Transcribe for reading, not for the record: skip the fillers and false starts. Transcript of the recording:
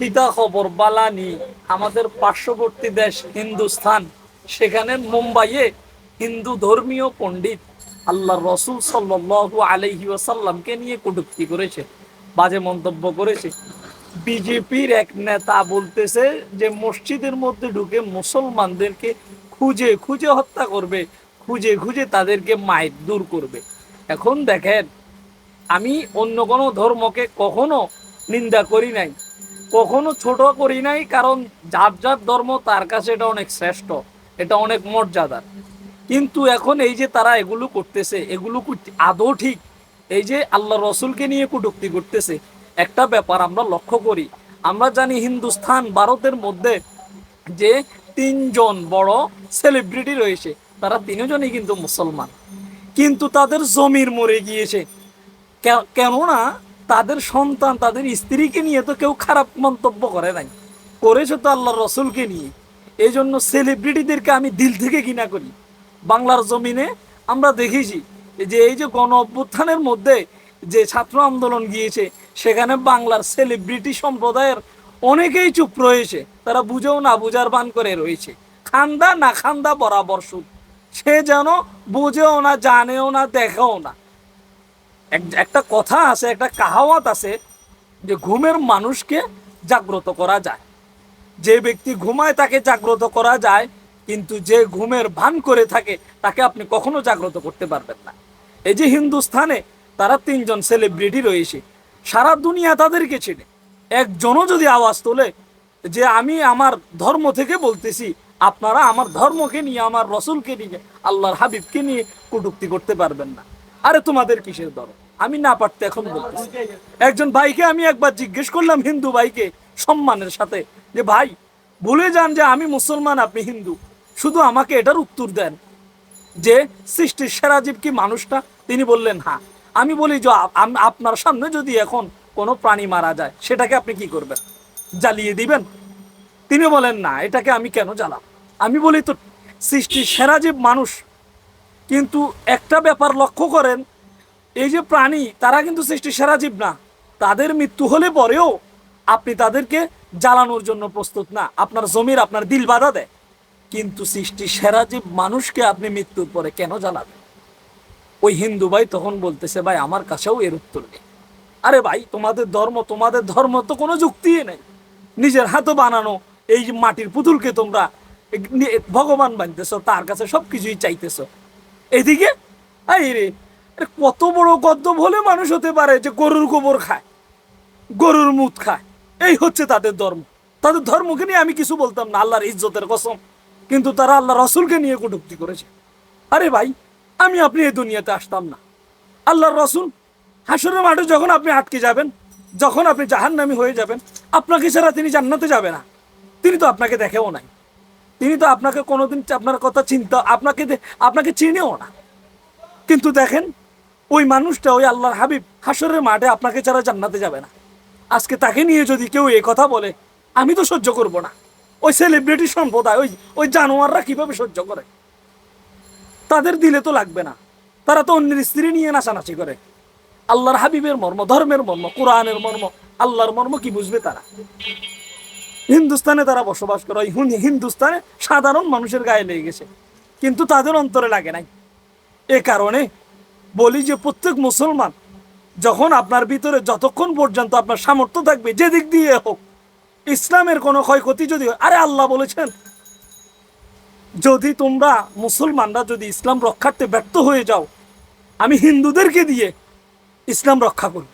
কিতা খবর বালানি আমাদের পার্শ্ববর্তী দেশ হিন্দুস্তান, সেখানে মুম্বাইয়ে হিন্দু ধর্মীয় পণ্ডিত আল্লাহ রসুল সাল্লাল্লাহু আলাইহি ওয়াসাল্লামকে নিয়ে কটূক্তি করেছে, বাজে মন্তব্য করেছে। বিজেপির এক নেতা বলতেছে যে মসজিদের মধ্যে ঢুকে মুসলমানদেরকে খুঁজে খুঁজে হত্যা করবে, খুঁজে খুঁজে তাদেরকে মায়ের দূর করবে। এখন দেখেন, আমি অন্য কোনো ধর্মকে কখনো নিন্দা করি নাই, কখনো ছোট করি নাই, কারণ যার যার ধর্ম তার কাছে এটা অনেক শ্রেষ্ঠ, এটা অনেক মর্যাদার। কিন্তু এখন এই যে তারা এগুলো করতেছে, এগুলো আদৌ ঠিক? এই যে আল্লাহ রসুলকে নিয়ে কটূক্তি করতেছে, একটা ব্যাপার আমরা লক্ষ্য করি, আমরা জানি হিন্দুস্তান ভারতের মধ্যে যে তিনজন বড় সেলিব্রিটি রয়েছে, তারা তিনজনই কিন্তু মুসলমান, কিন্তু তাদের জমির মরে গিয়েছে। কেননা তাদের সন্তান, তাদের স্ত্রীকে নিয়ে তো কেউ খারাপ মন্তব্য করে নাই, করেছে তো আল্লাহ রসুলকে নিয়ে। এই জন্য সেলিব্রিটিদেরকে আমি দিল থেকে ঘৃণা করি। বাংলার জমিনে আমরা দেখেছি যে এই যে গণ অভ্যুত্থানের মধ্যে যে ছাত্র আন্দোলন গিয়েছে, সেখানে বাংলার সেলিব্রিটি সম্প্রদায়ের অনেকেই চুপ রয়েছে, তারা বুঝেও না বুঝার ভান করে রয়েছে। খান্দা না খান্দা বরাবর সুদ, সে যেন বুঝেও না, জানেও না, দেখেও না। একটা কথা আছে, একটা কাহাওয়াত আছে যে ঘুমের মানুষকে জাগ্রত করা যায়, যে ব্যক্তি ঘুমায় তাকে জাগ্রত করা যায়, কিন্তু যে ঘুমের ভান করে থাকে তাকে আপনি কখনো জাগ্রত করতে পারবেন না। এই যে হিন্দুস্তানে তারা তিনজন সেলিব্রিটি রয়েছে, সারা দুনিয়া তাদেরকে চেনে। একজনও যদি আওয়াজ তোলে যে আমি আমার ধর্ম থেকে বলতেছি, আপনারা আমার ধর্মকে নিয়ে, আমার রসুলকে নিয়ে, আল্লাহর হাবিবকে নিয়ে কটূক্তি করতে পারবেন না। আরে তোমাদের কিসের ধর্ম? আমি না পারতে এখন বলতেছি। একজন ভাইকে আমি একবার জিজ্ঞেস করলাম, হিন্দু ভাইকে সম্মানের সাথে, যে ভাই ভুলে যান যে আমি মুসলমান, আপনি হিন্দু, শুধু আমাকে এটার উত্তর দেন যে সৃষ্টির সেরা জীব কি মানুষটা? তিনি বললেন হ্যাঁ। আমি বলি যে আপনার সামনে যদি এখন কোনো প্রাণী মারা যায়, সেটাকে আপনি কি করবেন? জ্বালিয়ে দিবেন? তিনি বলেন না, এটাকে আমি কেন জ্বালাম? আমি বলি তো সৃষ্টির সেরা জীব মানুষ। কিন্তু একটা ব্যাপার লক্ষ্য করেন, এই যে প্রাণী, তারা কিন্তু সৃষ্টির সেরা জীব না। তাদের মৃত্যু হলে পরেও আপনি তাদেরকে জ্বালানোর জন্য প্রস্তুত না, আপনার জমির, আপনার দিল বাধা দেয়। কিন্তু সৃষ্টির সেরা জীব মানুষকে আপনি মৃত্যুর পরে কেন জ্বালাবেন? ওই হিন্দু ভাই তখন বলতেছে, ভাই আমার কাছেও এর উত্তর নেই। আরে ভাই, তোমাদের ধর্ম তো কোনো যুক্তিই নেই। নিজের হাতে বানানো এই যে মাটির পুতুলকে তোমরা ভগবান বানতেছ, তার কাছে সবকিছুই চাইতেছ। এদিকে এই রে, কত বড় গদ্দপ হলে মানুষ হতে পারে যে গরুর গোবর খায়, গরুর মুত খায়? এই হচ্ছে তাদের ধর্ম। তাদের ধর্মকে নিয়ে আমি কিছু বলতাম না, আল্লাহর ইজ্জতের কসম, কিন্তু তারা আল্লাহ রসুলকে নিয়ে কটূক্তি করেছে। আরে ভাই, আমি আপনি এই দুনিয়াতে আসতাম না। আল্লাহর রসুল হাসরের মাঠে যখন আপনি আটকে যাবেন, যখন আপনি জাহান্নামী হয়ে যাবেন, আপনাকে ছাড়া তিনি জান্নাতে যাবে না। তিনি তো আপনাকে দেখেও নাই, তিনি তো আপনাকে কোনোদিন আপনার কথা চিন্তা, আপনাকে চিনেও না। কিন্তু দেখেন, ওই মানুষটা, ওই আল্লাহর হাবিব হাসরের মাঠে আপনাকে ছাড়া জান্নাতে যাবে না। আজকে তাকে নিয়ে যদি কেউ এই কথা বলে, আমি তো সহ্য করব না। ওই সেলিব্রিটি সম্প্রদায়, ওই জানোয়াররা কিভাবে সহ্য করে? তাদের দিলে তো লাগবে না, তারা তো অন্যের স্ত্রী নিয়ে নাচানাচি করে। আল্লাহর হাবিবের মর্ম, ধর্মের মর্ম, কোরআনের মর্ম, আল্লাহর মর্ম কি বুঝবে তারা? হিন্দুস্তানে তারা বসবাস করে, হিন্দুস্তানে সাধারণ মানুষের গায়ে লেগে গেছে, কিন্তু তাদের অন্তরে লাগে নাই। এ কারণে বলি যে প্রত্যেক মুসলমান, যখন আপনার ভিতরে যতক্ষণ পর্যন্ত আপনার সামর্থ্য থাকবে, যে দিক দিয়ে হোক, ইসলামের কোনো ক্ষয়ক্ষতি যদি হয়, আরে আল্লাহ বলেছেন, যদি তোমরা মুসলমানরা যদি ইসলাম রক্ষার্থে ব্যর্থ হয়ে যাও, আমি হিন্দুদেরকে দিয়ে ইসলাম রক্ষা করব।